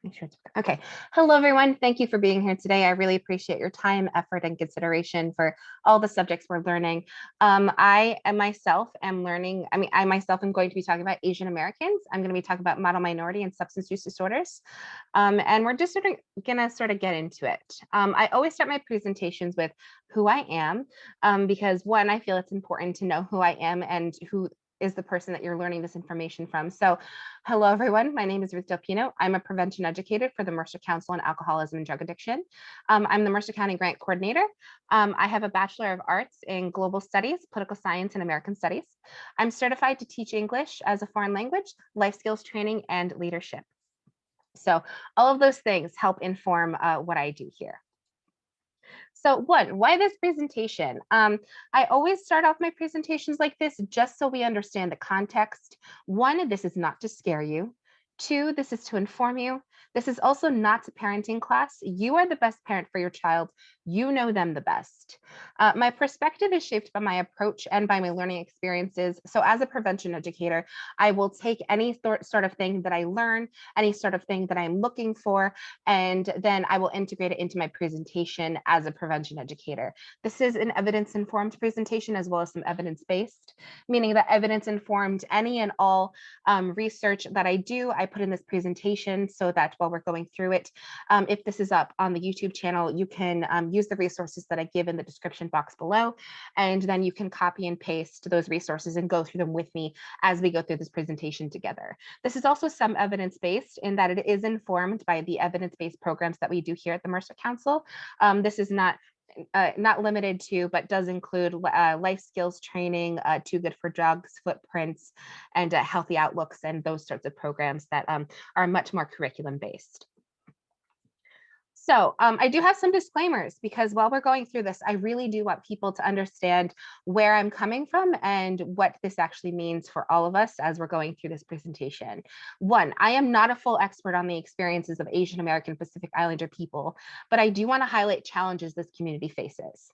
Make sure it's okay. Hello, everyone. Thank you for being here today. I really appreciate your time, effort, and consideration for all the subjects we're learning. I myself am learning. I myself am going to be talking about Asian Americans. I'm going to be talking about model minority and substance use disorders. And we're just going to get into it. I always start my presentations with who I am, because one, I feel it's important to know who I am and who is the person that you're learning this information from. So hello, everyone. My name is Ruth Del Pino. I'm a prevention educator for the Mercer Council on Alcoholism and Drug Addiction. I'm the Mercer County Grant Coordinator. I have a Bachelor of Arts in Global Studies, Political Science, and American Studies. I'm certified to teach English as a foreign language, life skills training, and leadership. So all of those things help inform what I do here. So why this presentation? I always start off my presentations like this just so we understand the context. One, this is not to scare you. Two, this is to inform you. This is also not a parenting class. You are the best parent for your child. You know them the best. My perspective is shaped by my approach and by my learning experiences. So as a prevention educator, I will take any sort of thing that I learn, any sort of thing that I'm looking for, and then I will integrate it into my presentation as a prevention educator. This is an evidence-informed presentation as well as some evidence-based, meaning that evidence-informed any and all research that I do, I put in this presentation so that while we're going through it, if this is up on the YouTube channel, you can use the resources that I give in the description box below, and then you can copy and paste those resources and go through them with me as we go through this presentation together. This is also some evidence-based in that it is informed by the evidence-based programs that we do here at the Mercer Council. This is not limited to, but does include life skills training, Too Good for Drugs, footprints, and healthy outlooks, and those sorts of programs that are much more curriculum based. So I do have some disclaimers because while we're going through this, I really do want people to understand where I'm coming from and what this actually means for all of us as we're going through this presentation. One, I am not a full expert on the experiences of Asian American Pacific Islander people, but I do want to highlight challenges this community faces.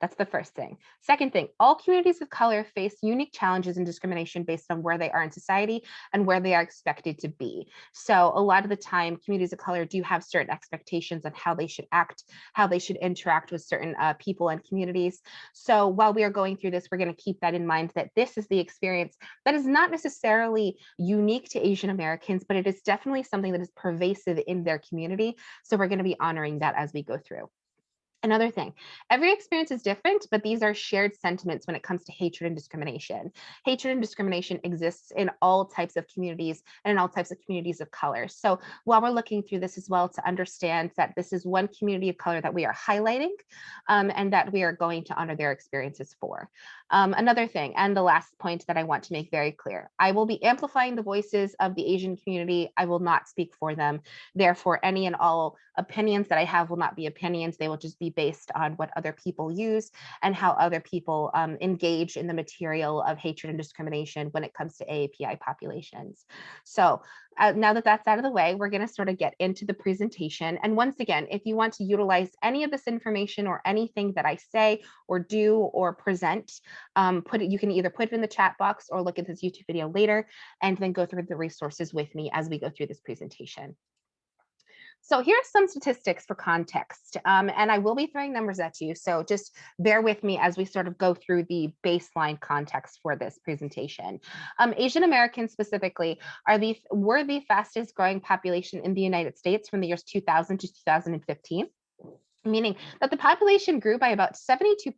That's the first thing. Second thing, all communities of color face unique challenges and discrimination based on where they are in society and where they are expected to be. So a lot of the time, communities of color do have certain expectations on how they should act, how they should interact with certain people and communities. So while we are going through this, we're going to keep that in mind, that this is the experience that is not necessarily unique to Asian Americans, but it is definitely something that is pervasive in their community. So we're going to be honoring that as we go through. Another thing, every experience is different, but these are shared sentiments when it comes to hatred and discrimination. Hatred and discrimination exists in all types of communities and in all types of communities of color. So while we're looking through this as well, to understand that this is one community of color that we are highlighting and that we are going to honor their experiences for. Another thing, and the last point that I want to make very clear, I will be amplifying the voices of the Asian community. I will not speak for them. Therefore, any and all opinions that I have will not be opinions. They will just be based on what other people use and how other people engage in the material of hatred and discrimination when it comes to AAPI populations. So now that that's out of the way, we're going to sort of get into the presentation. And once again, if you want to utilize any of this information or anything that I say or do or present, you can either put it in the chat box or look at this YouTube video later and then go through the resources with me as we go through this presentation. So here's some statistics for context, and I will be throwing numbers at you, so just bear with me as we sort of go through the baseline context for this presentation. Asian Americans specifically were the fastest growing population in the United States from the years 2000 to 2015. Meaning that the population grew by about 72%.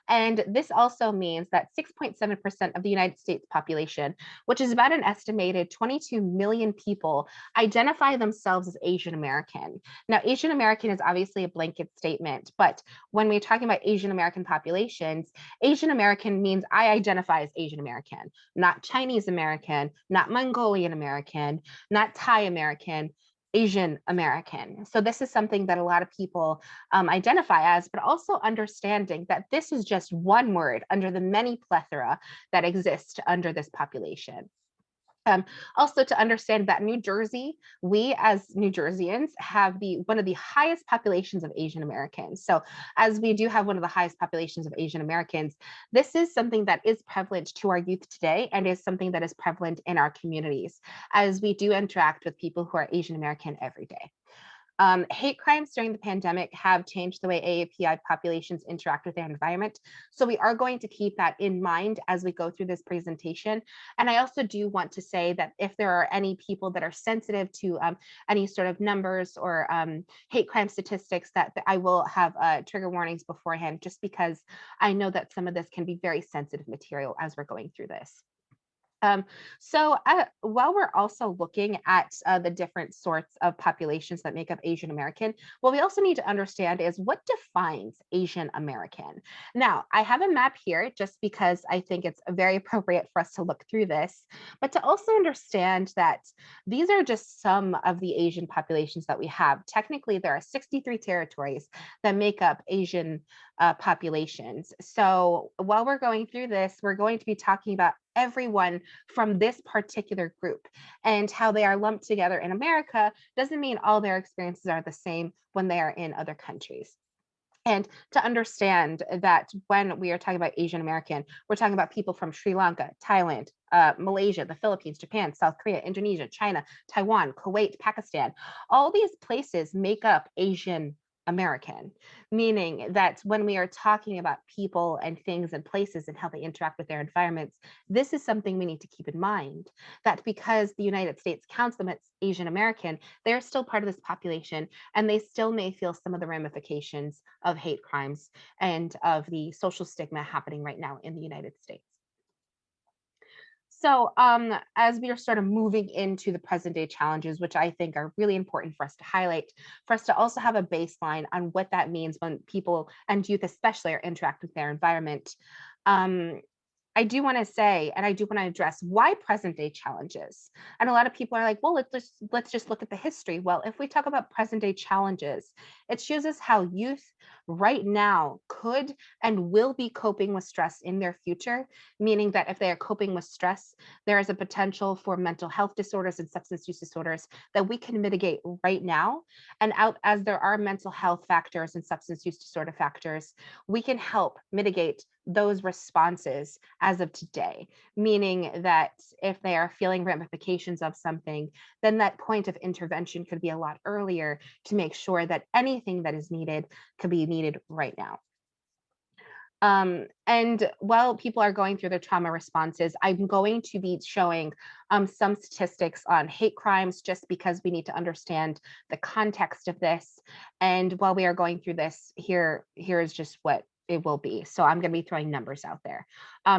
And this also means that 6.7% of the United States population, which is about an estimated 22 million people, identify themselves as Asian American. Now, Asian American is obviously a blanket statement, but when we're talking about Asian American populations, Asian American means I identify as Asian American, not Chinese American, not Mongolian American, not Thai American, Asian American. So this is something that a lot of people identify as, but also understanding that this is just one word under the many plethora that exist under this population. Also, to understand that New Jersey, we as New Jerseyans have one of the highest populations of Asian Americans. So, as we do have one of the highest populations of Asian Americans, this is something that is prevalent to our youth today and is something that is prevalent in our communities as we do interact with people who are Asian American every day. Hate crimes during the pandemic have changed the way AAPI populations interact with their environment. So we are going to keep that in mind as we go through this presentation. And I also do want to say that if there are any people that are sensitive to any sort of numbers or hate crime statistics, that I will have trigger warnings beforehand, just because I know that some of this can be very sensitive material as we're going through this. While we're also looking at the different sorts of populations that make up Asian American, what we also need to understand is what defines Asian American. Now, I have a map here just because I think it's very appropriate for us to look through this, but to also understand that these are just some of the Asian populations that we have. Technically, there are 63 territories that make up Asian populations. So while we're going through this, we're going to be talking about everyone from this particular group, and how they are lumped together in America doesn't mean all their experiences are the same when they are in other countries. And to understand that when we are talking about Asian American, we're talking about people from Sri Lanka, Thailand, Malaysia, the Philippines, Japan, South Korea, Indonesia, China, Taiwan, Kuwait, Pakistan. All these places make up Asian American, meaning that when we are talking about people and things and places and how they interact with their environments, this is something we need to keep in mind, that because the United States counts them as Asian American, they're still part of this population, and they still may feel some of the ramifications of hate crimes and of the social stigma happening right now in the United States. So, as we are sort of moving into the present day challenges, which I think are really important for us to highlight, for us to also have a baseline on what that means when people and youth especially are interacting with their environment. Um, I do want to say, and I do want to address why present day challenges. And a lot of people are like, well, let's just look at the history. Well, if we talk about present day challenges, it shows us how youth right now could and will be coping with stress in their future, meaning that if they are coping with stress, there is a potential for mental health disorders and substance use disorders that we can mitigate right now. And out as there are mental health factors and substance use disorder factors, we can help mitigate those responses as of today, meaning that if they are feeling ramifications of something, then that point of intervention could be a lot earlier to make sure that anything that is needed could be needed right now. And while people are going through their trauma responses, I'm going to be showing some statistics on hate crimes just because we need to understand the context of this. And while we are going through this, here is just what it will be. So I'm going to be throwing numbers out there.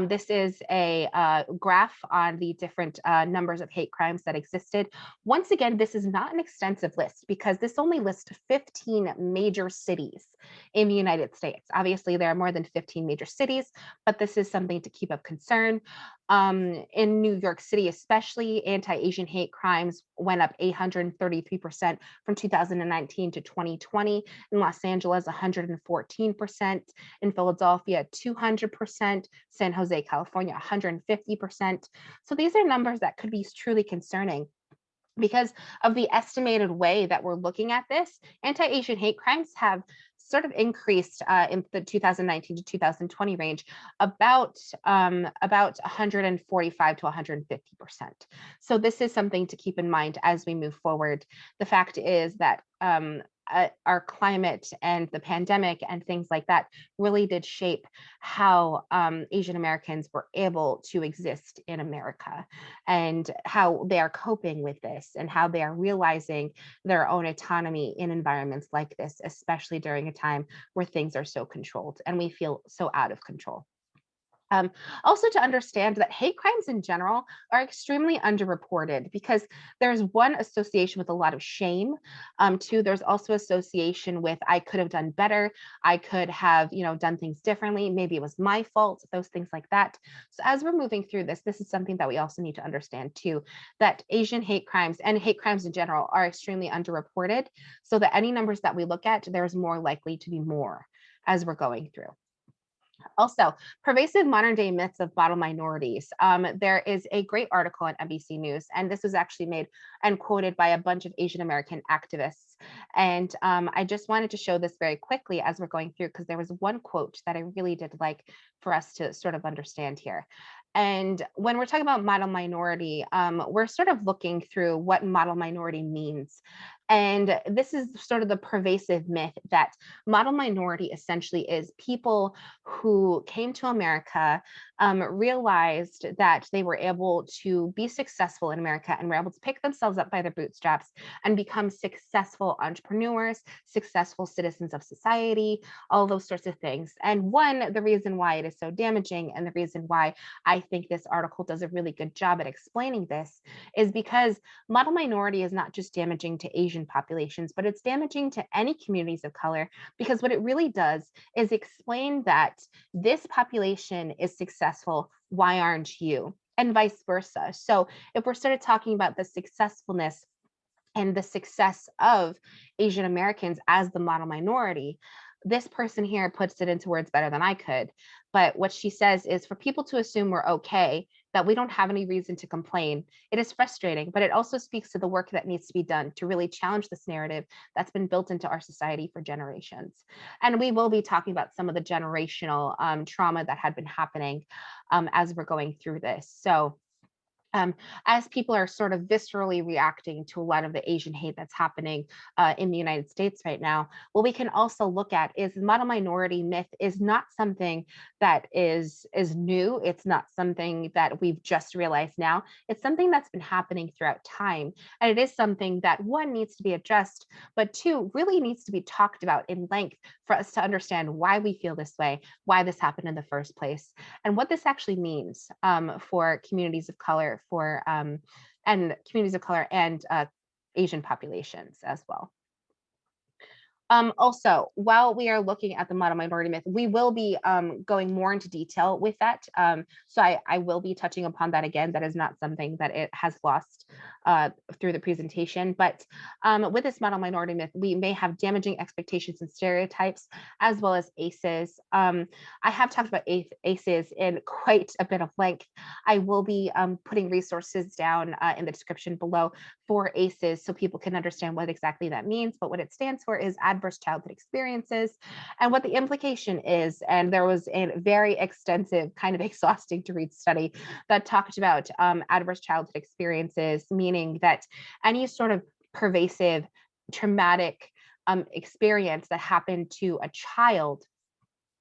This is a graph on the different numbers of hate crimes that existed. Once again, this is not an extensive list because this only lists 15 major cities in the United States. Obviously, there are more than 15 major cities, but this is something to keep of concern. In New York City, especially, anti-Asian hate crimes went up 833% from 2019 to 2020. In Los Angeles, 114%. In Philadelphia, 200%. San Jose, California, 150%. So these are numbers that could be truly concerning. Because of the estimated way that we're looking at this, anti-Asian hate crimes have sort of increased in the 2019 to 2020 range about 145 to 150%. So this is something to keep in mind as we move forward. The fact is that our climate and the pandemic and things like that really did shape how Asian Americans were able to exist in America, and how they are coping with this, and how they are realizing their own autonomy in environments like this, especially during a time where things are so controlled and we feel so out of control. Also, to understand that hate crimes in general are extremely underreported because there's one, association with a lot of shame. Two, there's also association with I could have done better. I could have, done things differently. Maybe it was my fault, those things like that. So as we're moving through this, this is something that we also need to understand too, that Asian hate crimes and hate crimes in general are extremely underreported, so that any numbers that we look at, there's more likely to be more as we're going through. Also, pervasive modern day myths of bottom minorities. There is a great article on NBC News, and this was actually made and quoted by a bunch of Asian American activists. And I just wanted to show this very quickly as we're going through, because there was one quote that I really did like for us to sort of understand here. And when we're talking about model minority, we're sort of looking through what model minority means. And this is sort of the pervasive myth that model minority essentially is people who came to America, realized that they were able to be successful in America and were able to pick themselves up by their bootstraps and become successful entrepreneurs, successful citizens of society, all those sorts of things. And the reason why it is so damaging, and the reason why I think this article does a really good job at explaining this, is because model minority is not just damaging to Asian populations, but it's damaging to any communities of color, because what it really does is explain that this population is successful, why aren't you? And vice versa. So if we're sort of talking about the successfulness and the success of Asian Americans as the model minority, this person here puts it into words better than I could. But what she says is, for people to assume we're okay, that we don't have any reason to complain, it is frustrating, but it also speaks to the work that needs to be done to really challenge this narrative that's been built into our society for generations. And we will be talking about some of the generational trauma that had been happening as we're going through this. So um, as people are sort of viscerally reacting to a lot of the Asian hate that's happening in the United States right now, what we can also look at is the model minority myth is not something that is new. It's not something that we've just realized now. It's something that's been happening throughout time. And it is something that, one, needs to be addressed, but two, really needs to be talked about in length for us to understand why we feel this way, why this happened in the first place, and what this actually means for communities of color, and communities of color and Asian populations as well. Also, while we are looking at the model minority myth, we will be going more into detail with that. So I will be touching upon that again. That is not something that it has lost through the presentation. But with this model minority myth, we may have damaging expectations and stereotypes, as well as ACEs. I have talked about ACEs in quite a bit of length. I will be putting resources down in the description below for ACEs so people can understand what exactly that means. But what it stands for is adverse childhood experiences, and what the implication is. And there was a very extensive, kind of exhausting to read study that talked about adverse childhood experiences, meaning that any sort of pervasive traumatic experience that happened to a child,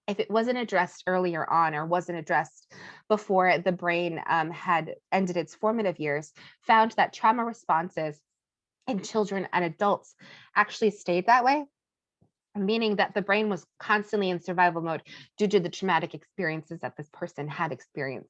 if it wasn't addressed earlier on or wasn't addressed before the brain had ended its formative years, found that trauma responses in children and adults actually stayed that way, meaning that the brain was constantly in survival mode due to the traumatic experiences that this person had experienced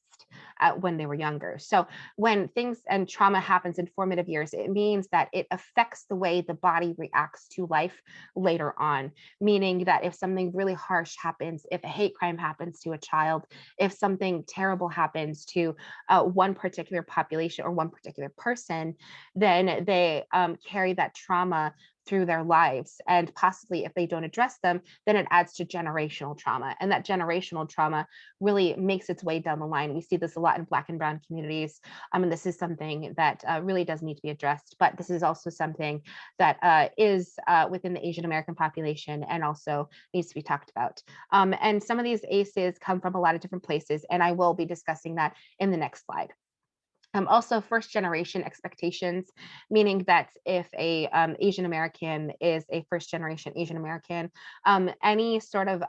when they were younger. So when things and trauma happens in formative years, it means that it affects the way the body reacts to life later on, meaning that if something really harsh happens, if a hate crime happens to a child, if something terrible happens to one particular population or one particular person, then they carry that trauma through their lives. And possibly if they don't address them, then it adds to generational trauma. And that generational trauma really makes its way down the line. We see this a lot in Black and Brown communities. And this is something that really does need to be addressed. But this is also something that is within the Asian American population and also needs to be talked about. And some of these ACEs come from a lot of different places. And I will be discussing that in the next slide. Also, first generation expectations, meaning that if a Asian American is a first generation Asian American, any sort of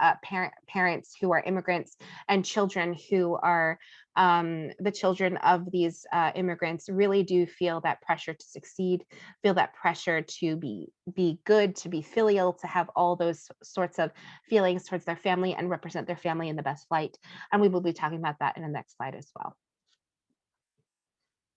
parents who are immigrants and children who are the children of these immigrants really do feel that pressure to succeed, feel that pressure to be good, to be filial, to have all those sorts of feelings towards their family and represent their family in the best light. And we will be talking about that in the next slide as well.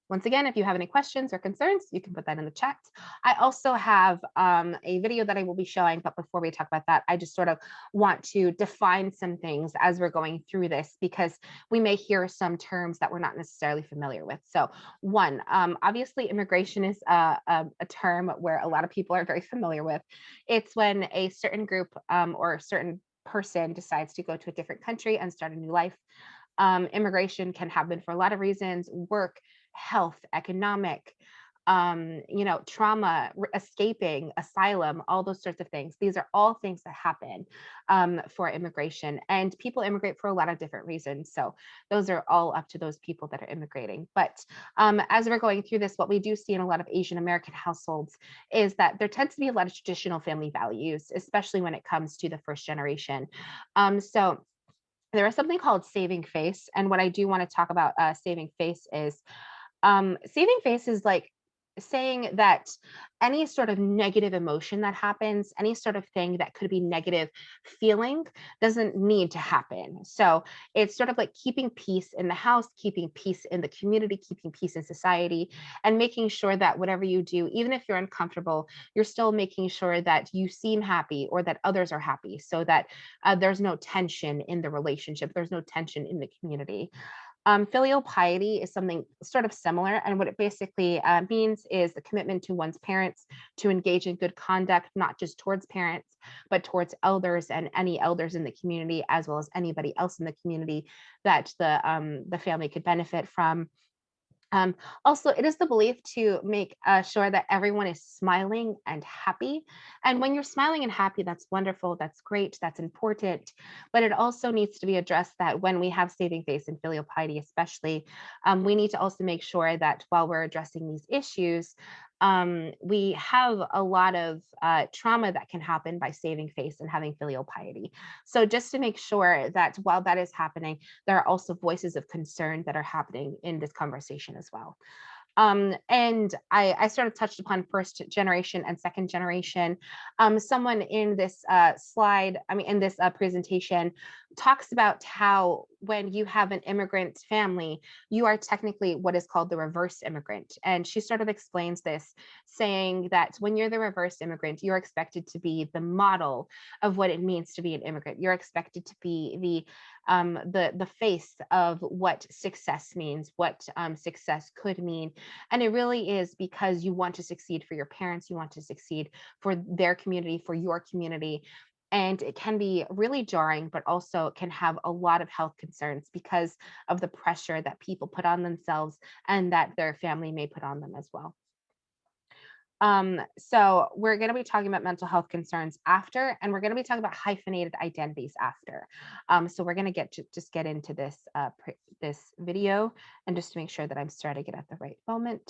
Once again, if you have any questions or concerns, you can put that in the chat. I also have a video that I will be showing, but before we talk about that, I just sort of want to define some things as we're going through this, because we may hear some terms that we're not necessarily familiar with. So one, obviously immigration is a term where a lot of people are very familiar with. It's when a certain group or a certain person decides to go to a different country and start a new life. Immigration can happen for a lot of reasons: work, health, economic, trauma, escaping, asylum, all those sorts of things. These are all things that happen for immigration, and people immigrate for a lot of different reasons. So those are all up to those people that are immigrating. But as we're going through this, what we do see in a lot of Asian American households is that there tends to be a lot of traditional family values, especially when it comes to the first generation. So there is something called saving face. And what I do want to talk about saving face is saving face is like saying that any sort of negative emotion that happens, any sort of thing that could be negative feeling, doesn't need to happen. So it's sort of like keeping peace in the house, keeping peace in the community, keeping peace in society, and making sure that whatever you do, even if you're uncomfortable, you're still making sure that you seem happy or that others are happy, so that there's no tension in the relationship, there's no tension in the community. Filial piety is something sort of similar, and what it basically means is the commitment to one's parents to engage in good conduct, not just towards parents, but towards elders and any elders in the community, as well as anybody else in the community that the family could benefit from. Um, Also, it is the belief to make sure that everyone is smiling and happy. And when you're smiling and happy, that's wonderful, that's great, that's important. But it also needs to be addressed that when we have saving face and filial piety, especially, we need to also make sure that while we're addressing these issues, we have a lot of trauma that can happen by saving face and having filial piety. So, just to make sure that while that is happening, there are also voices of concern that are happening in this conversation as well. And I sort of touched upon first generation and second generation. Someone in this in this presentation, talks about how when you have an immigrant family, you are technically what is called the reverse immigrant. And she sort of explains this, saying that when you're the reverse immigrant, you're expected to be the model of what it means to be an immigrant. You're expected to be the face of what success means, what success could mean. And it really is because you want to succeed for your parents, you want to succeed for their community, for your community. And it can be really jarring, but also can have a lot of health concerns because of the pressure that people put on themselves and that their family may put on them as well. So we're going to be talking about mental health concerns after, and we're going to be talking about hyphenated identities after. So we're going to just get into this this video, and just to make sure that I'm starting it at the right moment.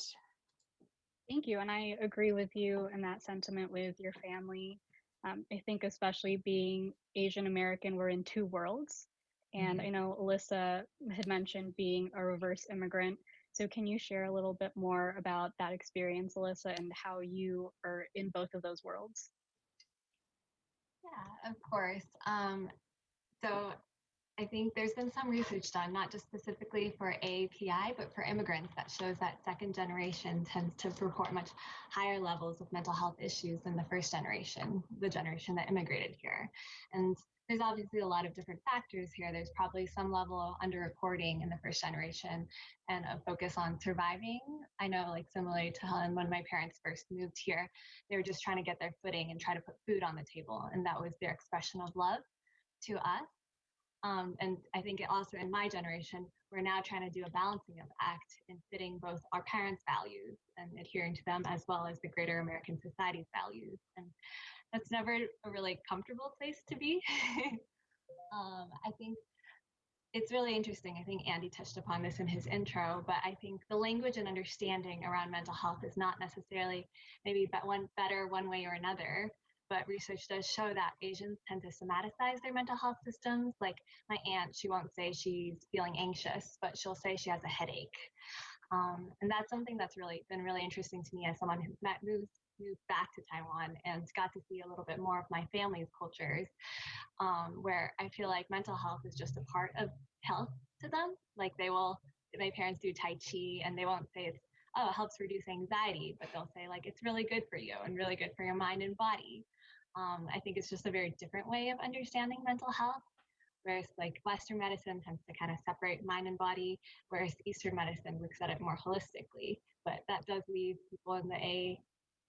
Thank you. And I agree with you in that sentiment with your family. I think, especially being Asian American, we're in two worlds. And I know Alyssa had mentioned being a reverse immigrant. So, can you share a little bit more about that experience, Alyssa, and how you are in both of those worlds? Yeah, of course. So I think there's been some research done, not just specifically for AAPI, but for immigrants, that shows that second generation tends to report much higher levels of mental health issues than the first generation, the generation that immigrated here. And there's obviously a lot of different factors here. There's probably some level of underreporting in the first generation and a focus on surviving. I know, like, similarly to Helen, when my parents first moved here, they were just trying to get their footing and try to put food on the table. And that was their expression of love to us. And I think it also in my generation, we're now trying to do a balancing of act in fitting both our parents' values and adhering to them, as well as the greater American society's values. And that's never a really comfortable place to be. I think it's really interesting. I think Andy touched upon this in his intro, but I think the language and understanding around mental health is not necessarily maybe one better one way or another. But research does show that Asians tend to somatize their mental health systems. Like my aunt, she won't say she's feeling anxious, but she'll say she has a headache. And that's something that's really been really interesting to me as someone who moved back to Taiwan and got to see a little bit more of my family's cultures, where I feel like mental health is just a part of health to them. Like my parents do Tai Chi and they won't say it's, oh, it helps reduce anxiety, but they'll say like it's really good for you and really good for your mind and body. I think it's just a very different way of understanding mental health. Whereas like Western medicine tends to kind of separate mind and body, whereas Eastern medicine looks at it more holistically. But that does leave people in the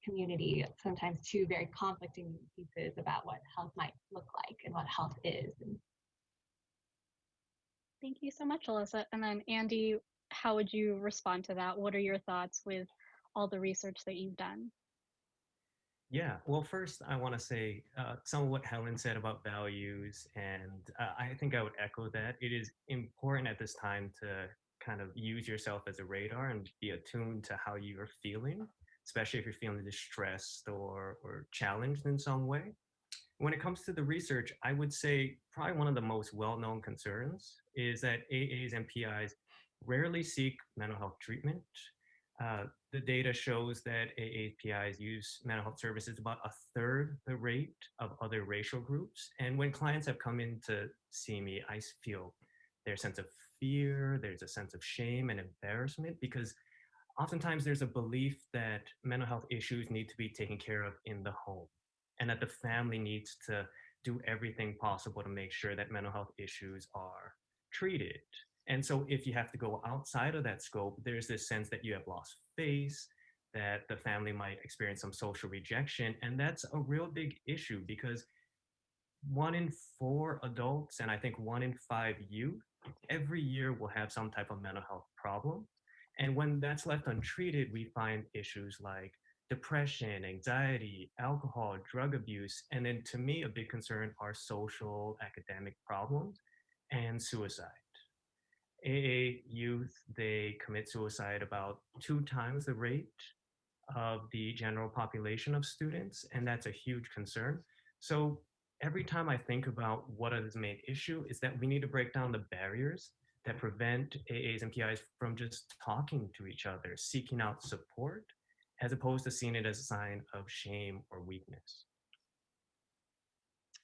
community sometimes two very conflicting pieces about what health might look like and what health is. And Thank you so much, Alyssa. And then Andy, how would you respond to that? What are your thoughts with all the research that you've done? Yeah, well, first, I want to say some of what Helen said about values, and I think I would echo that. It is important at this time to kind of use yourself as a radar and be attuned to how you're feeling, especially if you're feeling distressed or challenged in some way. When it comes to the research, I would say probably one of the most well-known concerns is that AAs and PIs rarely seek mental health treatment. The data shows that AAPIs use mental health services about a third the rate of other racial groups. And when clients have come in to see me, I feel their sense of fear, there's a sense of shame and embarrassment because oftentimes there's a belief that mental health issues need to be taken care of in the home and that the family needs to do everything possible to make sure that mental health issues are treated. And so if you have to go outside of that scope, there's this sense that you have lost face, that the family might experience some social rejection. And that's a real big issue because 1 in 4 adults and I think 1 in 5 youth every year will have some type of mental health problem. And when that's left untreated, we find issues like depression, anxiety, alcohol, drug abuse, and then to me, a big concern are social, academic problems and suicide. AA youth, they commit suicide about 2 times the rate of the general population of students, and that's a huge concern. So every time I think about what is the main issue is that we need to break down the barriers that prevent AAs and PIs from just talking to each other, seeking out support, as opposed to seeing it as a sign of shame or weakness.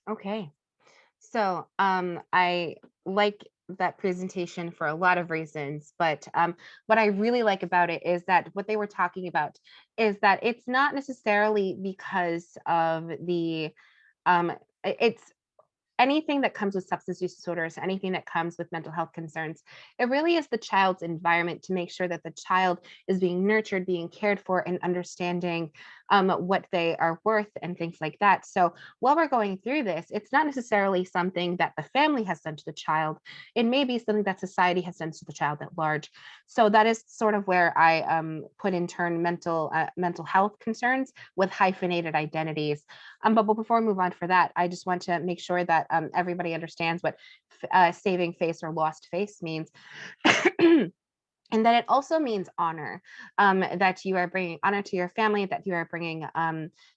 Okay. So I like that presentation for a lot of reasons, but what I really like about it is that what they were talking about is that it's not necessarily because of the it's anything that comes with substance use disorders, anything that comes with mental health concerns, it really is the child's environment to make sure that the child is being nurtured, being cared for, and understanding what they are worth and things like that. So while we're going through this, it's not necessarily something that the family has done to the child. It may be something that society has done to the child at large. So that is sort of where I put in turn mental health concerns with hyphenated identities. But before we move on for that, I just want to make sure that everybody understands what saving face or lost face means. And that it also means honor, that you are bringing honor to your family, that you are bringing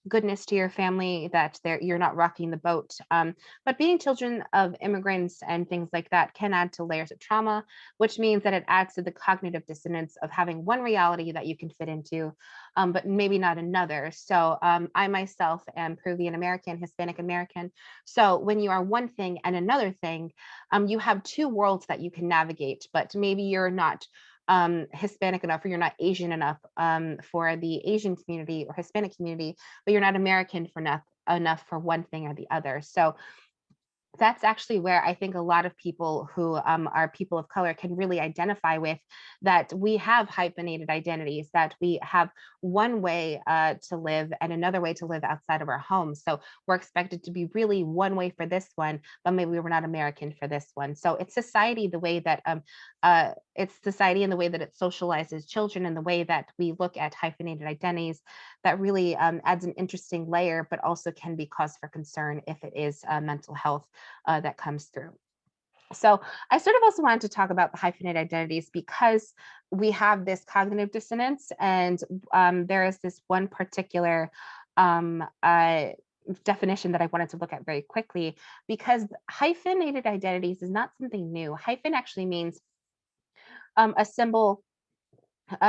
goodness to your family, that you're not rocking the boat. But being children of immigrants and things like that can add to layers of trauma, which means that it adds to the cognitive dissonance of having one reality that you can fit into, but maybe not another. So I myself am Peruvian American, Hispanic American. So when you are one thing and another thing, you have two worlds that you can navigate, but maybe you're not Hispanic enough or you're not Asian enough for the Asian community or Hispanic community, but you're not American for enough for one thing or the other. So that's actually where I think a lot of people who are people of color can really identify with that we have hyphenated identities, that we have one way to live and another way to live outside of our homes. So we're expected to be really one way for this one, but maybe we're not American for this one. So it's society, the way that it's society and the way that it socializes children and the way that we look at hyphenated identities that really adds an interesting layer, but also can be cause for concern if it is mental health that comes through. So I sort of also wanted to talk about the hyphenated identities because we have this cognitive dissonance, and there is this one particular definition that I wanted to look at very quickly, because hyphenated identities is not something new. Hyphen actually means a symbol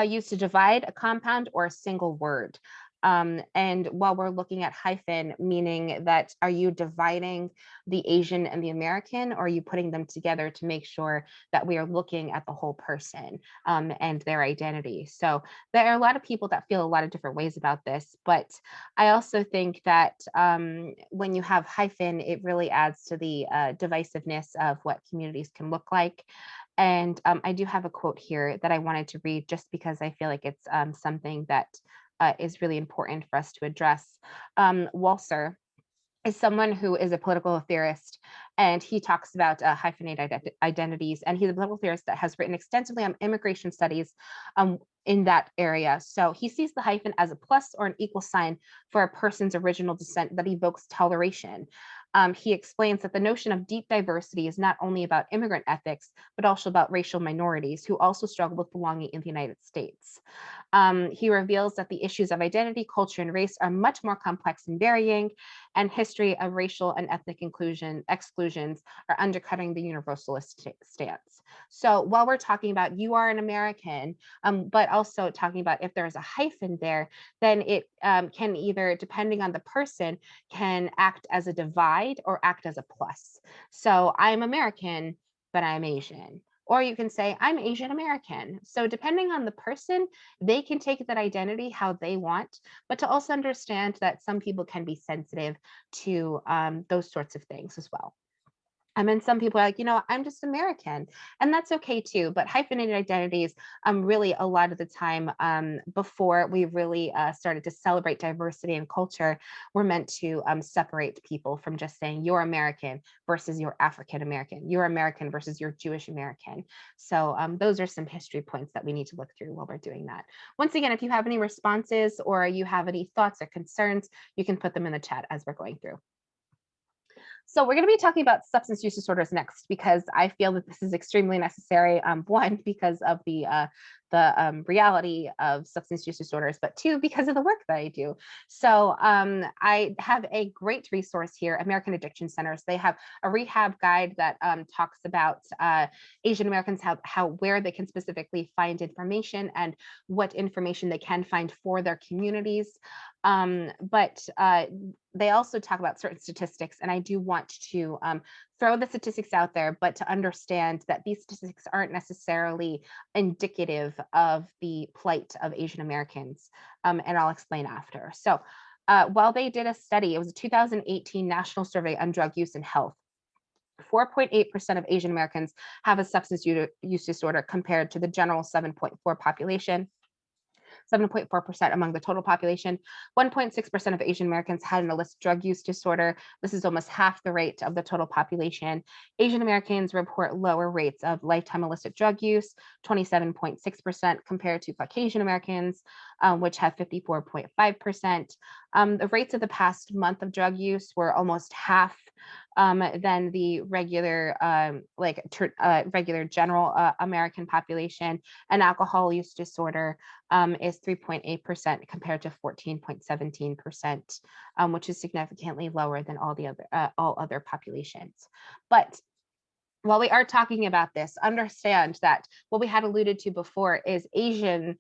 used to divide a compound or a single word. And while we're looking at hyphen, meaning that are you dividing the Asian and the American, or are you putting them together to make sure that we are looking at the whole person and their identity? So there are a lot of people that feel a lot of different ways about this, but I also think that when you have hyphen, it really adds to the divisiveness of what communities can look like. And I do have a quote here that I wanted to read just because I feel like it's something that is really important for us to address. Walser is someone who is a political theorist, and he talks about hyphenated identities, and he's a political theorist that has written extensively on immigration studies in that area. So he sees the hyphen as a plus or an equal sign for a person's original descent that evokes toleration. He explains that the notion of deep diversity is not only about immigrant ethics, but also about racial minorities who also struggle with belonging in the United States. He reveals that the issues of identity, culture, and race are much more complex and varying, and history of racial and ethnic exclusions are undercutting the universalist stance. So while we're talking about you are an American, but also talking about if there's a hyphen there, then it can either, depending on the person, can act as a divide or act as a plus. So I'm American, but I'm Asian. Or you can say, I'm Asian American. So depending on the person, they can take that identity how they want, but to also understand that some people can be sensitive to those sorts of things as well. And some people are like, I'm just American, and that's okay too. But hyphenated identities, really a lot of the time, before we really started to celebrate diversity and culture, were meant to separate people from just saying you're American versus you're African American, you're American versus you're Jewish American. So those are some history points that we need to look through while we're doing that. Once again, if you have any responses or you have any thoughts or concerns, you can put them in the chat as we're going through. So we're going to be talking about substance use disorders next, because I feel that this is extremely necessary. One, because of the reality of substance use disorders, but two, because of the work that I do. So I have a great resource here, American Addiction Centers. They have a rehab guide that talks about Asian Americans, where they can specifically find information and what information they can find for their communities. But they also talk about certain statistics, and I do want to throw the statistics out there, but to understand that these statistics aren't necessarily indicative of the plight of Asian Americans, and I'll explain after. So while they did a study, it was a 2018 National Survey on Drug Use and Health. 4.8% of Asian Americans have a substance use disorder compared to the general 7.4% population. 7.4% among the total population. 1.6% of Asian Americans had an illicit drug use disorder. This is almost half the rate of the total population. Asian Americans report lower rates of lifetime illicit drug use, 27.6% compared to Caucasian Americans, which have 54.5%. The rates of the past month of drug use were almost half than the regular, regular general American population. And alcohol use disorder is 3.8% compared to 14.17%, which is significantly lower than all other populations. But while we are talking about this, understand that what we had alluded to before is Asian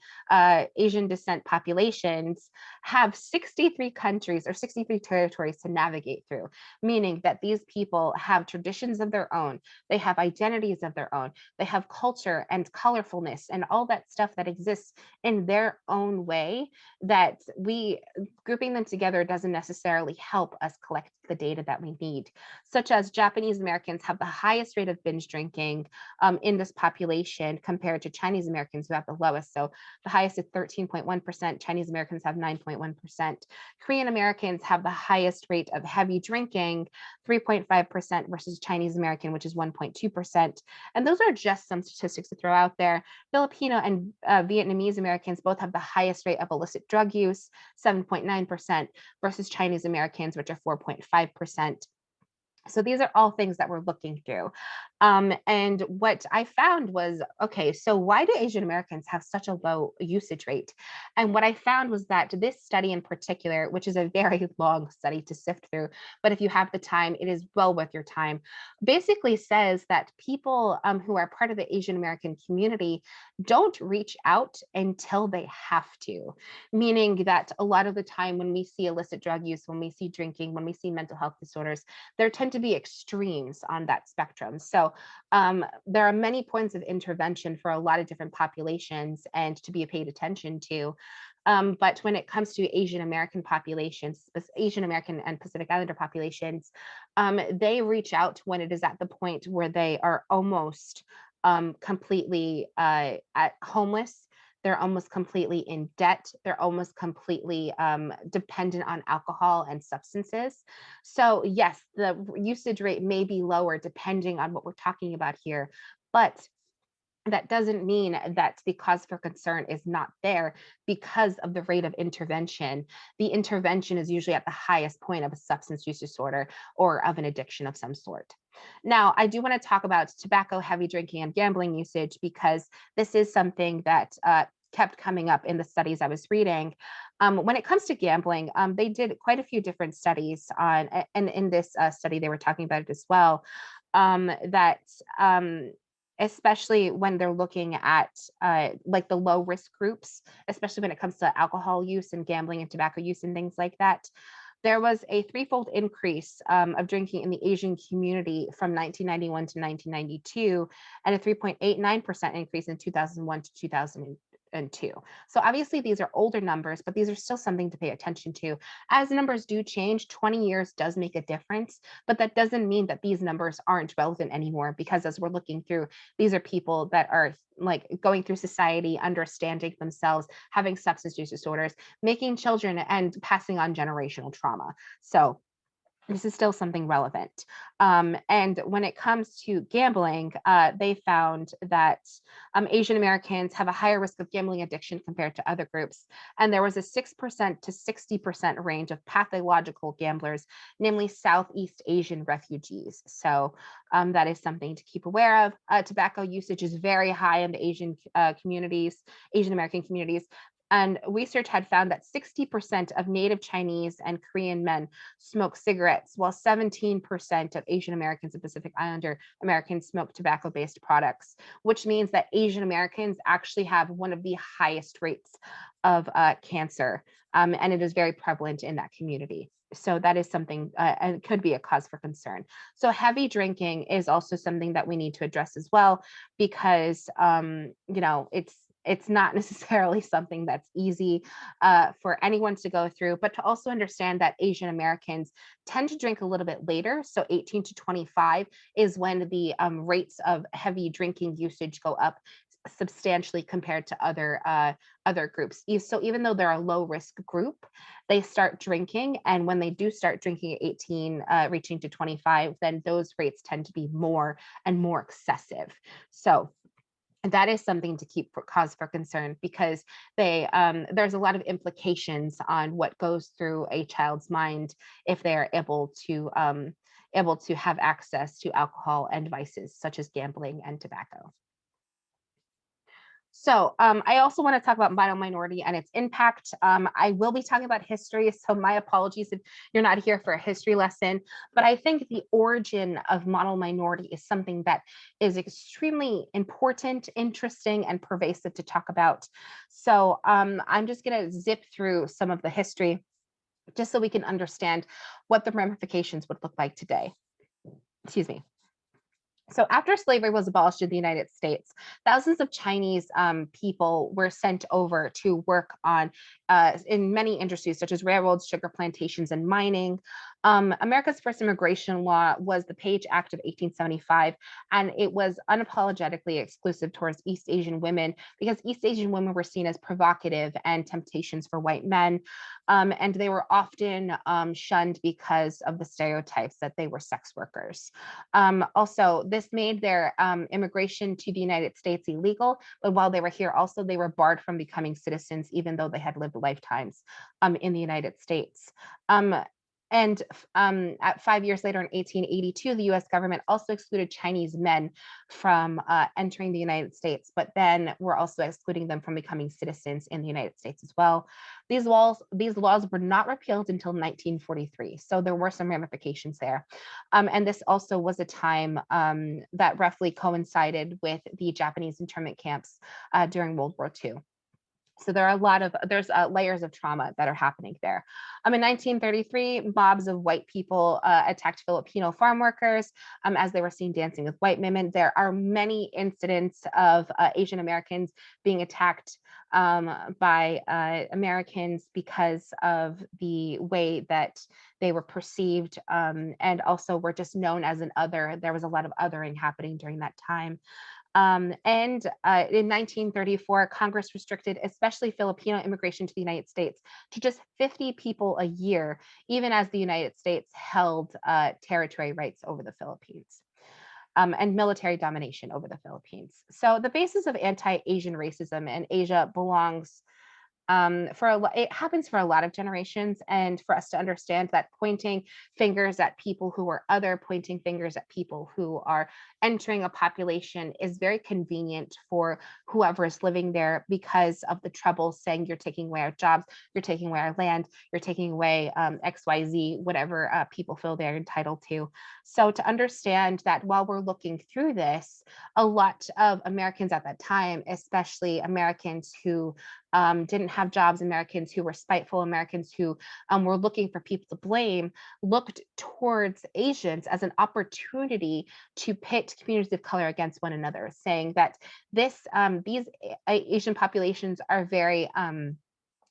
descent populations have 63 countries or 63 territories to navigate through, meaning that these people have traditions of their own, they have identities of their own, they have culture and colorfulness and all that stuff that exists in their own way, that grouping them together doesn't necessarily help us collect the data that we need, such as Japanese Americans have the highest rate of binge drinking in this population compared to Chinese Americans, who have the lowest. So the highest is 13.1%, Chinese Americans have 9.1%. Korean Americans have the highest rate of heavy drinking, 3.5% versus Chinese American, which is 1.2%. And those are just some statistics to throw out there. Filipino and Vietnamese Americans both have the highest rate of illicit drug use, 7.9%, versus Chinese Americans, which are 4.5%. So these are all things that we're looking through. And what I found was, okay, so why do Asian Americans have such a low usage rate? And what I found was that this study in particular, which is a very long study to sift through, but if you have the time, it is well worth your time, basically says that people who are part of the Asian American community don't reach out until they have to, meaning that a lot of the time when we see illicit drug use, when we see drinking, when we see mental health disorders, there tend to be extremes on that spectrum. So there are many points of intervention for a lot of different populations and to be paid attention to. But when it comes to Asian American populations, Asian American and Pacific Islander populations, they reach out when it is at the point where they are almost completely homeless. they're almost completely in debt, they're almost completely dependent on alcohol and substances. So yes, the usage rate may be lower depending on what we're talking about here, but that doesn't mean that the cause for concern is not there because of the rate of intervention. The intervention is usually at the highest point of a substance use disorder or of an addiction of some sort. Now, I do want to talk about tobacco, heavy drinking, and gambling usage because this is something that kept coming up in the studies I was reading. When it comes to gambling, they did quite a few different studies on, and in this study, they were talking about it as well, that especially when they're looking at like the low risk groups, especially when it comes to alcohol use and gambling and tobacco use and things like that. There was a threefold increase of drinking in the Asian community from 1991 to 1992, and a 3.89% increase in 2001 to 2002. So obviously these are older numbers, but these are still something to pay attention to. As numbers do change, 20 years does make a difference, but that doesn't mean that these numbers aren't relevant anymore, because as we're looking through, these are people that are like going through society, understanding themselves, having substance use disorders, making children, and passing on generational trauma. So this is still something relevant. And when it comes to gambling, they found that Asian Americans have a higher risk of gambling addiction compared to other groups. And there was a 6% to 60% range of pathological gamblers, namely Southeast Asian refugees. So that is something to keep aware of. Tobacco usage is very high in the Asian communities, Asian American communities. And research had found that 60% of Native Chinese and Korean men smoke cigarettes, while 17% of Asian Americans and Pacific Islander Americans smoke tobacco-based products, which means that Asian Americans actually have one of the highest rates of cancer, and it is very prevalent in that community. So that is something, and could be a cause for concern. So heavy drinking is also something that we need to address as well, because it's not necessarily something that's easy for anyone to go through, but to also understand that Asian Americans tend to drink a little bit later. So 18 to 25 is when the rates of heavy drinking usage go up substantially compared to other groups. So even though they're a low risk group, they start drinking, and when they do start drinking at 18, reaching to 25, then those rates tend to be more and more excessive. So that is something to keep for cause for concern, because there's a lot of implications on what goes through a child's mind if they are able to have access to alcohol and vices such as gambling and tobacco. So I also want to talk about model minority and its impact. I will be talking about history, so my apologies if you're not here for a history lesson, but I think the origin of model minority is something that is extremely important, interesting, and pervasive to talk about. So I'm just going to zip through some of the history just so we can understand what the ramifications would look like today. Excuse me. So after slavery was abolished in the United States, thousands of Chinese people were sent over to work on in many industries such as railroads, sugar plantations, and mining. America's first immigration law was the Page Act of 1875, and it was unapologetically exclusive towards East Asian women because East Asian women were seen as provocative and temptations for white men. And they were often shunned because of the stereotypes that they were sex workers. Also, this made their immigration to the United States illegal, but while they were here also, they were barred from becoming citizens, even though they had lived lifetimes in the United States. And at 5 years later, in 1882, the US government also excluded Chinese men from entering the United States, but then we're also excluding them from becoming citizens in the United States as well. These laws were not repealed until 1943, so there were some ramifications there. And this also was a time that roughly coincided with the Japanese internment camps during World War II. So there are there's layers of trauma that are happening there. In 1933, mobs of white people attacked Filipino farm workers as they were seen dancing with white women. There are many incidents of Asian Americans being attacked by Americans because of the way that they were perceived, and also were just known as an other. There was a lot of othering happening during that time. And in 1934, Congress restricted especially Filipino immigration to the United States to just 50 people a year, even as the United States held territory rights over the Philippines. And military domination over the Philippines. So the basis of anti-Asian racism in Asia belongs it happens for a lot of generations, and for us to understand that pointing fingers at people who are other, pointing fingers at people who are entering a population is very convenient for whoever is living there because of the trouble saying you're taking away our jobs, you're taking away our land, you're taking away XYZ, whatever people feel they're entitled to. So to understand that while we're looking through this, a lot of Americans at that time, especially Americans who didn't have jobs, Americans who were spiteful, Americans who were looking for people to blame, looked towards Asians as an opportunity to pit communities of color against one another, saying that these Asian populations are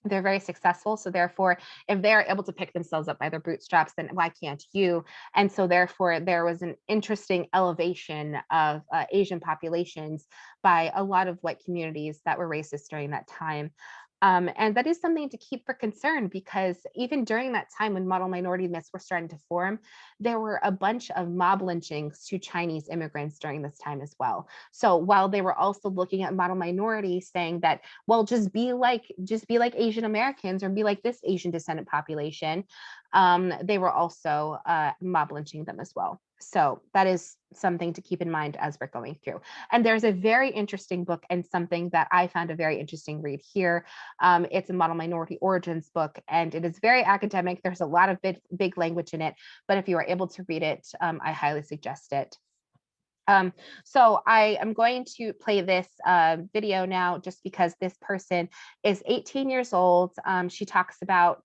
they're very successful. So therefore, if they're able to pick themselves up by their bootstraps, then why can't you? And so therefore, there was an interesting elevation of Asian populations by a lot of white communities that were racist during that time. And that is something to keep for concern, because even during that time when model minority myths were starting to form, there were a bunch of mob lynchings to Chinese immigrants during this time as well. So while they were also looking at model minorities saying that, well, just be like Asian Americans or be like this Asian descendant population, they were also mob lynching them as well. So that is something to keep in mind as we're going through. And there's a very interesting book and something that I found a very interesting read here. It's a model minority origins book, and it is very academic. There's a lot of big language in it, but if you are able to read it, I highly suggest it. So I am going to play this video now just because this person is 18 years old. She talks about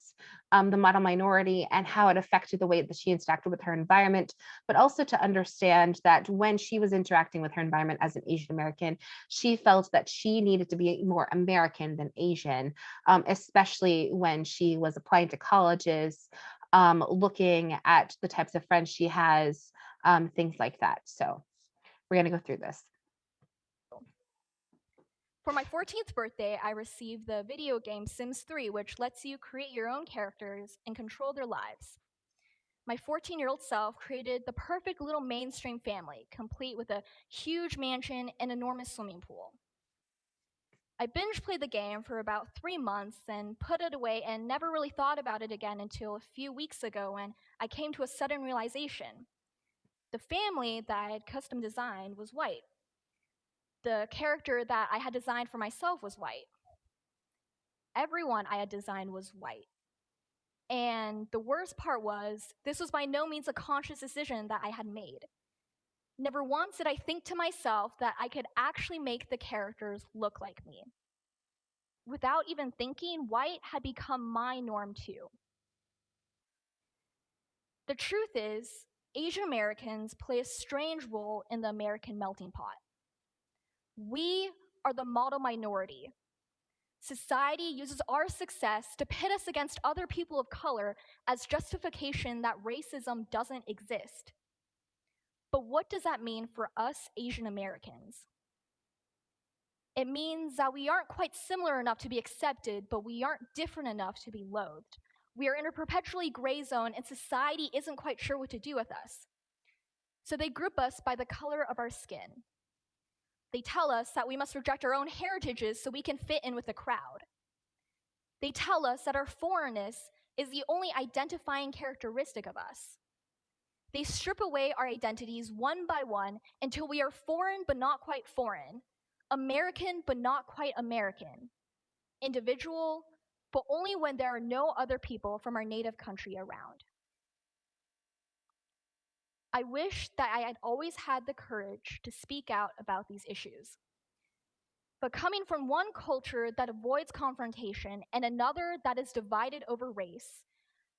the model minority and how it affected the way that she interacted with her environment, but also to understand that when she was interacting with her environment as an Asian American, she felt that she needed to be more American than Asian, especially when she was applying to colleges, looking at the types of friends she has, things like that. So we're going to go through this. For my 14th birthday, I received the video game Sims 3, which lets you create your own characters and control their lives. My 14-year-old self created the perfect little mainstream family, complete with a huge mansion and enormous swimming pool. I binge played the game for about 3 months and put it away and never really thought about it again until a few weeks ago when I came to a sudden realization. The family that I had custom designed was white. The character that I had designed for myself was white. Everyone I had designed was white. And the worst part was, this was by no means a conscious decision that I had made. Never once did I think to myself that I could actually make the characters look like me. Without even thinking, white had become my norm too. The truth is, Asian Americans play a strange role in the American melting pot. We are the model minority. Society uses our success to pit us against other people of color as justification that racism doesn't exist. But what does that mean for us Asian Americans? It means that we aren't quite similar enough to be accepted, but we aren't different enough to be loathed. We are in a perpetually gray zone, and society isn't quite sure what to do with us. So they group us by the color of our skin. They tell us that we must reject our own heritages so we can fit in with the crowd. They tell us that our foreignness is the only identifying characteristic of us. They strip away our identities one by one until we are foreign but not quite foreign, American but not quite American, individual, but only when there are no other people from our native country around. I wish that I had always had the courage to speak out about these issues. But coming from one culture that avoids confrontation and another that is divided over race,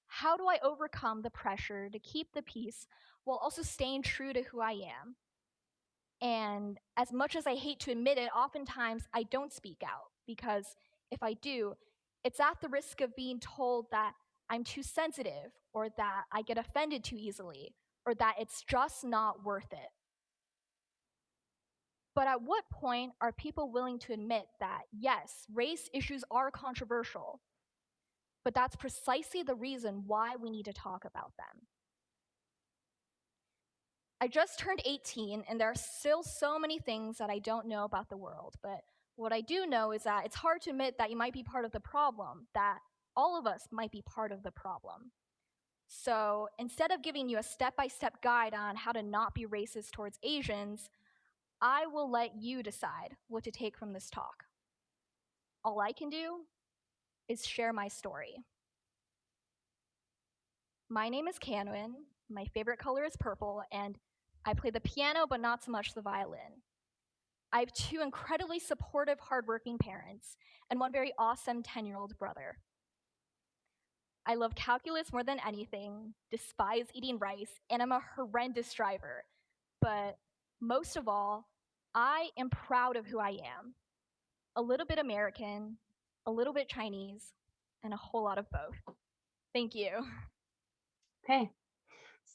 how do I overcome the pressure to keep the peace while also staying true to who I am? And as much as I hate to admit it, oftentimes I don't speak out, because if I do, it's at the risk of being told that I'm too sensitive, or that I get offended too easily, or that it's just not worth it. But at what point are people willing to admit that, yes, race issues are controversial, but that's precisely the reason why we need to talk about them? I just turned 18, and there are still so many things that I don't know about the world. But what I do know is that it's hard to admit that you might be part of the problem, that all of us might be part of the problem. So instead of giving you a step-by-step guide on how to not be racist towards Asians, I will let you decide what to take from this talk. All I can do is share my story. My name is Canwin, my favorite color is purple, and I play the piano but not so much the violin. I have two incredibly supportive, hardworking parents and one very awesome 10-year-old brother. I love calculus more than anything, despise eating rice, and I'm a horrendous driver. But most of all, I am proud of who I am. A little bit American, a little bit Chinese, and a whole lot of both. Thank you. Okay.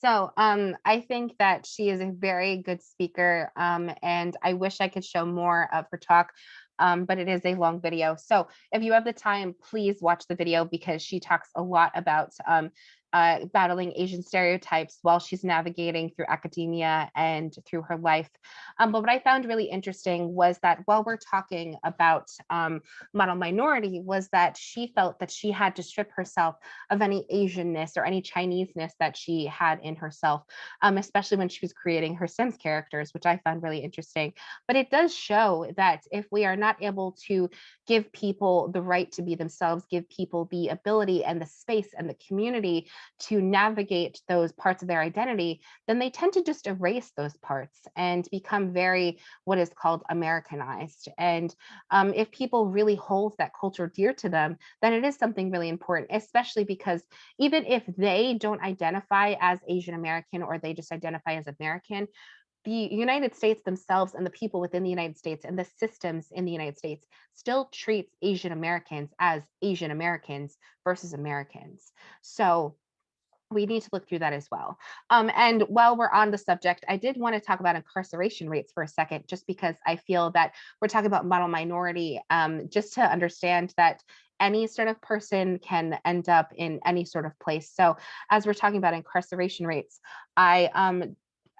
So I think that she is a very good speaker, and I wish I could show more of her talk, but it is a long video. So if you have the time, please watch the video because she talks a lot about battling Asian stereotypes while she's navigating through academia and through her life. But what I found really interesting was that while we're talking about model minority, was that she felt that she had to strip herself of any Asianness or any Chineseness that she had in herself, especially when she was creating her Sims characters, which I found really interesting. But it does show that if we are not able to give people the right to be themselves, give people the ability and the space and the community to navigate those parts of their identity, then they tend to just erase those parts and become very what is called Americanized. And if people really hold that culture dear to them, then it is something really important, especially because even if they don't identify as Asian American or they just identify as American, the United States themselves and the people within the United States and the systems in the United States still treats Asian Americans as Asian Americans versus Americans. So we need to look through that as well. And while we're on the subject, I did want to talk about incarceration rates for a second, just because I feel that we're talking about model minority, just to understand that any sort of person can end up in any sort of place. So as we're talking about incarceration rates, I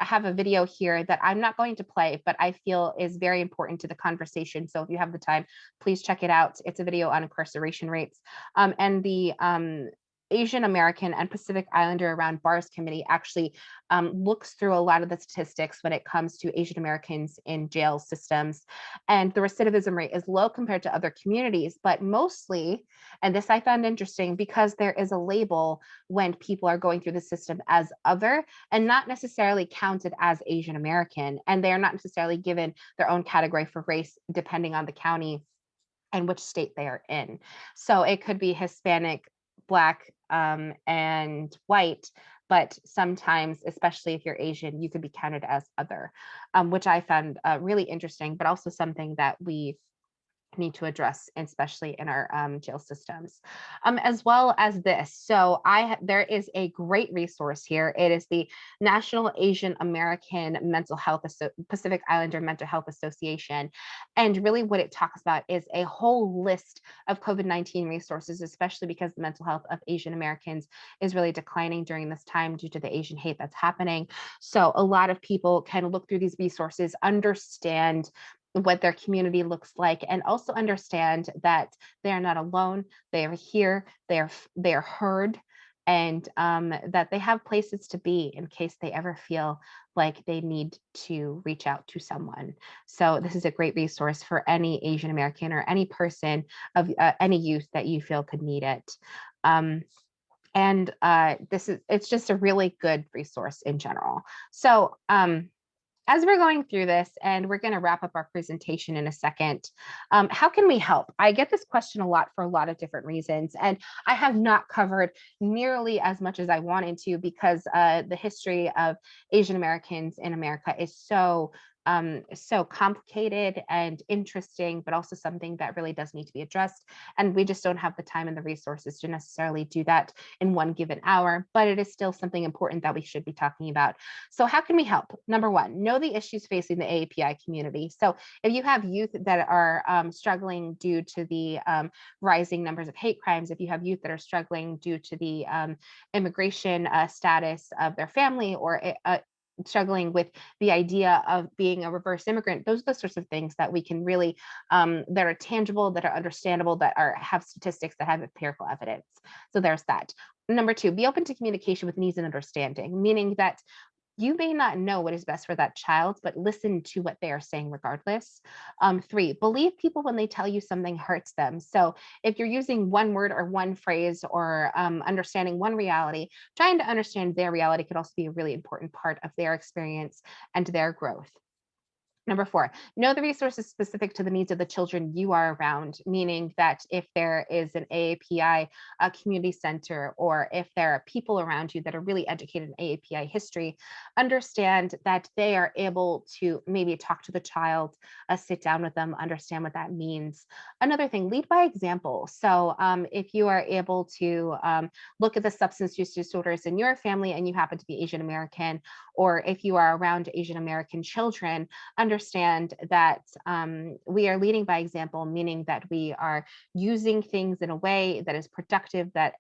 have a video here that I'm not going to play, but I feel is very important to the conversation. So if you have the time, please check it out. It's a video on incarceration rates. And the Asian American and Pacific Islander around Bars Committee actually looks through a lot of the statistics when it comes to Asian Americans in jail systems. And the recidivism rate is low compared to other communities, but mostly, and this I found interesting, because there is a label when people are going through the system as other and not necessarily counted as Asian American. And they're not necessarily given their own category for race depending on the county and which state they are in. So it could be Hispanic, Black, and white, but sometimes, especially if you're Asian, you could be counted as other, which I found really interesting, but also something that we need to address, especially in our jail systems, as well as this. So there is a great resource here. It is the National Asian American Mental Health Pacific Islander Mental Health Association. And really what it talks about is a whole list of COVID-19 resources, especially because the mental health of Asian Americans is really declining during this time due to the Asian hate that's happening. So a lot of people can look through these resources, understand what their community looks like, and also understand that they are not alone. They are here, they are heard, and that they have places to be in case they ever feel like they need to reach out to someone. So this is a great resource for any Asian American or any person of any youth that you feel could need it. It's just a really good resource in general. So as we're going through this, and we're going to wrap up our presentation in a second, how can we help? I get this question a lot for a lot of different reasons, and I have not covered nearly as much as I wanted to because the history of Asian Americans in America is so so complicated and interesting, but also something that really does need to be addressed. And we just don't have the time and the resources to necessarily do that in one given hour, but it is still something important that we should be talking about. So how can we help? Number one, know the issues facing the AAPI community. So if you have youth that are struggling due to the rising numbers of hate crimes, if you have youth that are struggling due to the immigration status of their family, or struggling with the idea of being a reverse immigrant, those are the sorts of things that we can really, that are tangible, that are understandable, that have statistics, that have empirical evidence. So there's that. Number two, be open to communication with needs and understanding, meaning that you may not know what is best for that child, but listen to what they are saying regardless. Three, believe people when they tell you something hurts them. So if you're using one word or one phrase, or understanding one reality, trying to understand their reality could also be a really important part of their experience and their growth. Number four, know the resources specific to the needs of the children you are around, meaning that if there is an AAPI community center, or if there are people around you that are really educated in AAPI history, understand that they are able to maybe talk to the child, sit down with them, understand what that means. Another thing, lead by example. So if you are able to look at the substance use disorders in your family and you happen to be Asian American, or if you are around Asian American children, understand that we are leading by example, meaning that we are using things in a way that is productive, that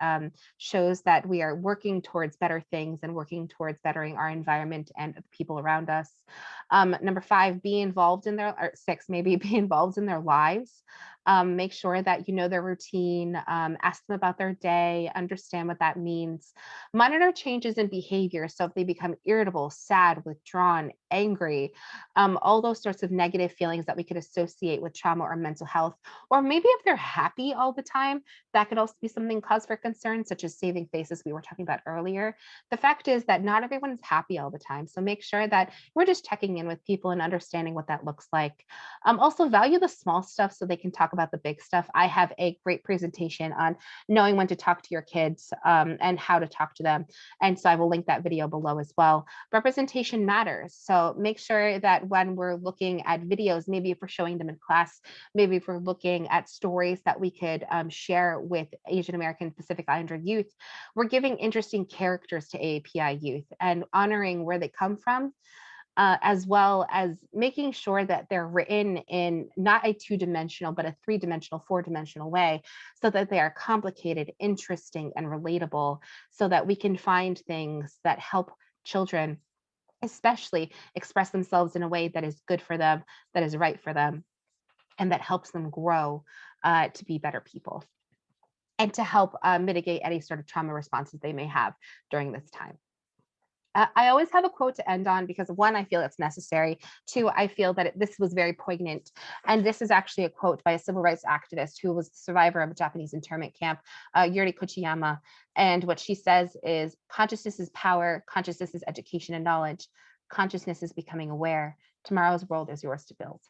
shows that we are working towards better things and working towards bettering our environment and the people around us. Number five, be involved in their, or six, maybe be involved in their lives. Make sure that you know their routine, ask them about their day, understand what that means. Monitor changes in behavior. So if they become irritable, sad, withdrawn, angry, all those sorts of negative feelings that we could associate with trauma or mental health, or maybe if they're happy all the time, that could also be something cause for concern, such as saving faces we were talking about earlier. The fact is that not everyone is happy all the time. So make sure that we're just checking in with people and understanding what that looks like. Also value the small stuff so they can talk about the big stuff. I have a great presentation on knowing when to talk to your kids and how to talk to them. And so I will link that video below as well. Representation matters. So make sure that when we're looking at videos, maybe if we're showing them in class, maybe if we're looking at stories that we could share with Asian American Pacific Islander youth, we're giving interesting characters to AAPI youth and honoring where they come from, as well as making sure that they're written in not a two-dimensional, but a three-dimensional, four-dimensional way, so that they are complicated, interesting, and relatable, so that we can find things that help children especially express themselves in a way that is good for them, that is right for them, and that helps them grow to be better people, and to help mitigate any sort of trauma responses they may have during this time. I always have a quote to end on because one, I feel it's necessary. Two, I feel that this was very poignant. And this is actually a quote by a civil rights activist who was the survivor of a Japanese internment camp, Yuri Kochiyama. And what she says is, consciousness is power, consciousness is education and knowledge, consciousness is becoming aware. Tomorrow's world is yours to build.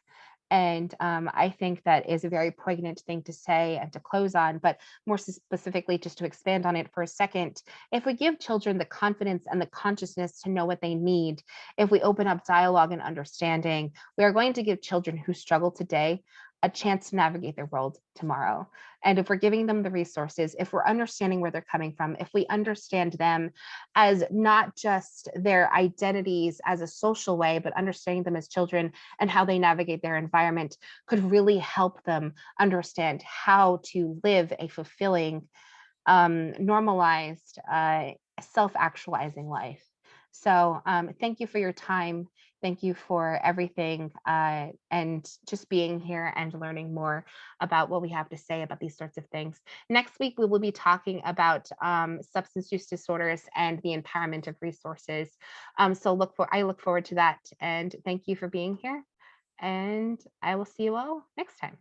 And I think that is a very poignant thing to say and to close on, but more specifically, just to expand on it for a second, if we give children the confidence and the consciousness to know what they need, if we open up dialogue and understanding, we are going to give children who struggle today a chance to navigate their world tomorrow. And if we're giving them the resources, if we're understanding where they're coming from, if we understand them as not just their identities as a social way, but understanding them as children and how they navigate their environment, could really help them understand how to live a fulfilling, normalized, self-actualizing life. So thank you for your time. Thank you for everything, and just being here and learning more about what we have to say about these sorts of things. Next week, we will be talking about substance use disorders and the empowerment of resources. So I look forward to that. And thank you for being here. And I will see you all next time.